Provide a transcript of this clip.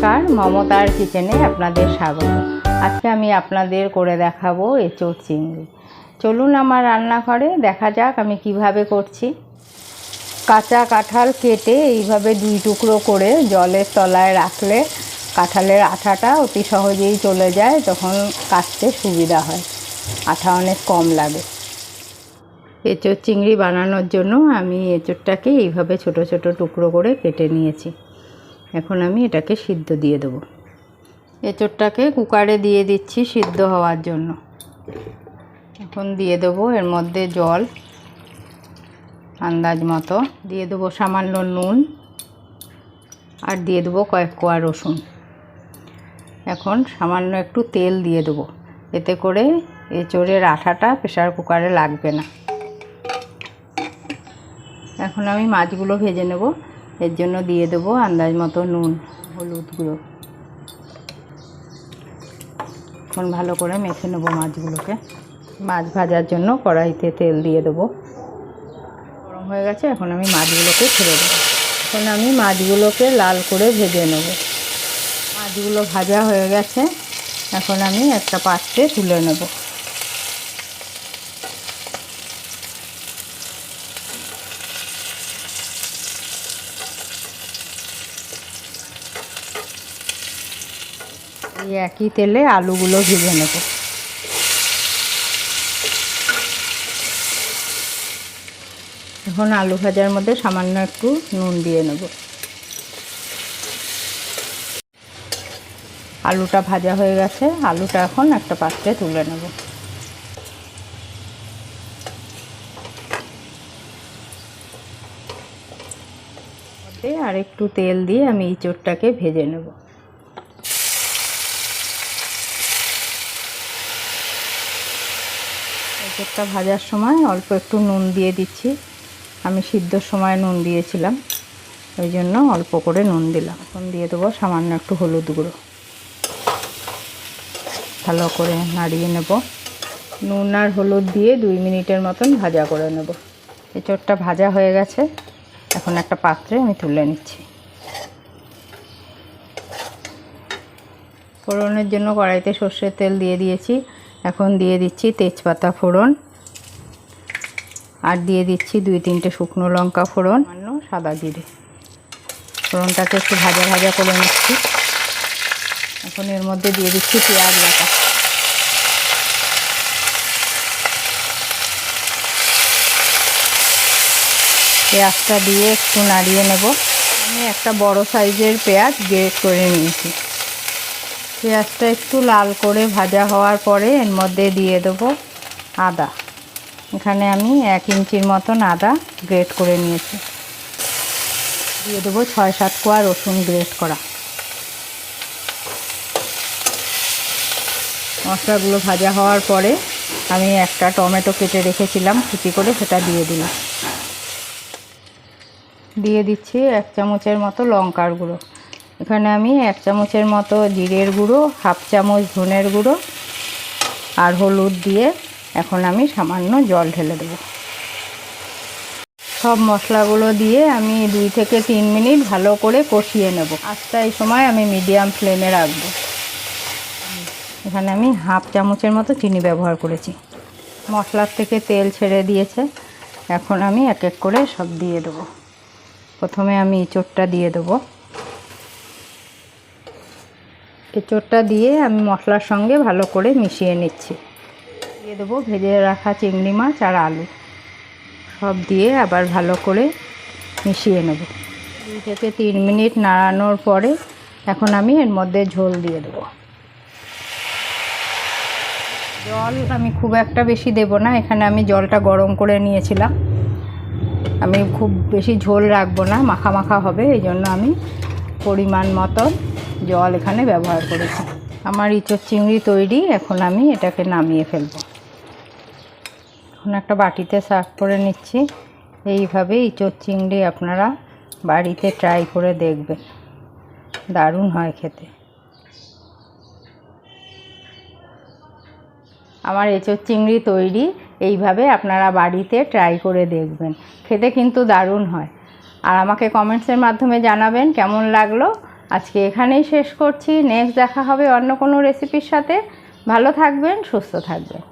নমস্কার, মমতার কিচেনে আপনাদের স্বাগত। আজকে আমি আপনাদের করে দেখাবো এঁচোড় চিংড়ি। চলুন আমার রান্নাঘরে, দেখা যাক আমি কিভাবে করছি। কাঁচা কাঁঠাল কেটে এইভাবে দুই টুকরো করে জলের তলায় রাখলে কাঁঠালের আঠাটা অতি সহজেই চলে যায়, তখন কাটতে সুবিধা হয়, আঠা অনেক কম লাগে। এঁচোড় চিংড়ি বানানোর জন্য আমি এঁচোড়টাকে এইভাবে ছোট ছোট টুকরো করে কেটে নিয়েছি। এখন আমি এটাকে সিদ্ধ দিয়ে দেবো। এঁচোড়টাকে কুকারে দিয়ে দিচ্ছি সিদ্ধ হওয়ার জন্য। এখন দিয়ে দেবো এর মধ্যে জল আন্দাজ মতো, দিয়ে দেবো সামান্য নুন, আর দিয়ে দেবো কয়েক কোয়া রসুন। এখন সামান্য একটু তেল দিয়ে দেবো, এতে করে এঁচোড়ের আঠাটা প্রেসার কুকারে লাগবে না। এখন আমি মাছগুলো ভেজে নেব, এর জন্য দিয়ে দেবো আন্দাজ মতো নুন, হলুদ গুঁড়ো। এখন ভালো করে মেখে নেব মাছগুলোকে। মাছ ভাজার জন্য কড়াইতে তেল দিয়ে দেবো, গরম হয়ে গেছে। এখন আমি মাছগুলোকে ছেড়ে দেবো। এখন আমি মাছগুলোকে লাল করে ভেজে নেব। মাছগুলো ভাজা হয়ে গেছে, এখন আমি একটা পাত্রে তুলে নেব। এই একই তেলে আলুগুলো ভেজে নেব। এখন আলু ভাজার মধ্যে সামান্য একটু নুন দিয়ে নেব। আলুটা ভাজা হয়ে গেছে, আলুটা এখন একটা পাত্রে তুলে নেব। আর একটু তেল দিয়ে আমি এঁচোড়টাকে ভেজে নেব। এঁচোড়টা ভাজার সময় অল্প একটু নুন দিয়ে দিচ্ছি। আমি সিদ্ধর সময় নুন দিয়েছিলাম, ওই জন্য অল্প করে নুন দিলাম। এখন দিয়ে দেবো সামান্য একটু হলুদ গুঁড়ো। ভালো করে নাড়িয়ে নেব। নুন আর হলুদ দিয়ে 2 মিনিটের মতন ভাজা করে নেব। এঁচোড়টা ভাজা হয়ে গেছে, এখন একটা পাত্রে আমি তুলে নিচ্ছি। ফোড়নের জন্য কড়াইতে সর্ষের তেল দিয়ে দিয়েছি। এখন দিয়ে দিচ্ছি তেজপাতা ফোড়ন, আর দিয়ে দিচ্ছি 2-3টে শুকনো লঙ্কা ফোড়ন, সামান্য সাদা জিরে। ফোড়নটাকে একটু ভাজা ভাজা করে নিচ্ছি। এখন এর মধ্যে দিয়ে দিচ্ছি পেঁয়াজ বাটা। পেঁয়াজটা দিয়ে একটু নাড়িয়ে নেব। আমি একটা বড় সাইজের পেঁয়াজ গ্রেট করে নিয়েছি। পেঁয়াজটা একটু লাল করে ভাজা হওয়ার পরে এর মধ্যে দিয়ে দেবো আদা। এখানে আমি 1 ইঞ্চির মতন আদা গ্রেট করে নিয়েছি। দিয়ে দেবো 6-7 কোয়া রসুন গ্রেট করা। মশলাগুলো ভাজা হওয়ার পরে আমি একটা টমেটো কেটে রেখেছিলাম কুচি করে, সেটা দিয়ে দিলাম। দিয়ে দিচ্ছি 1 চামচের মতো লঙ্কার গুঁড়ো। এখানে আমি 1 চামচের মতো জিরের গুঁড়ো, 1/2 চামচ ধনের গুঁড়ো আর হলুদ দিয়ে এখন আমি সামান্য জল ঢেলে দেবো। সব মশলাগুলো দিয়ে আমি 2 থেকে 3 মিনিট ভালো করে কষিয়ে নেব। আঁচটা এই সময় আমি মিডিয়াম ফ্লেমে রাখবো। এখানে আমি 1/2 চামচের মতো চিনি ব্যবহার করেছি। মশলার থেকে তেল ছেড়ে দিয়েছে, এখন আমি এক এক করে সব দিয়ে দেবো। প্রথমে আমি এঁচোড়টা দিয়ে দেবো। এঁচোড়টা দিয়ে আমি মশলার সঙ্গে ভালো করে মিশিয়ে নিচ্ছি। দিয়ে দেবো ভেজে রাখা চিংড়ি মাছ আর আলু, সব দিয়ে আবার ভালো করে মিশিয়ে নেব। 2 থেকে 3 মিনিট নাড়ানোর পরে এখন আমি এর মধ্যে ঝোল দিয়ে দেবো। জল আমি খুব একটা বেশি দেব না, এখানে আমি জলটা গরম করে নিয়েছিলাম। আমি খুব বেশি ঝোল রাখবো না, মাখা মাখা হবে, এই জন্য আমি পরিমাণ মতো জল এখানে ব্যবহার করেছি। আমার এঁচোড় চিংড়ি তৈরি। এখন আমি এটাকে নামিয়ে ফেলবো। এখন একটা বাটিতে সার্ভ করে নিচ্ছি। এইভাবে এঁচোড় চিংড়ি আপনারা বাড়িতে ট্রাই করে দেখবেন, দারুণ হয় খেতে। আমার এঁচোড় চিংড়ি তৈরি। এইভাবে আপনারা বাড়িতে ট্রাই করে দেখবেন, খেতে কিন্তু দারুণ হয়। আর আমাকে কমেন্টসের মাধ্যমে জানাবেন কেমন লাগলো। আজকে এখানেই শেষ করছি। নেক্সট দেখা হবে অন্য কোনো রেসিপির সাথে। ভালো থাকবেন, সুস্থ থাকবেন।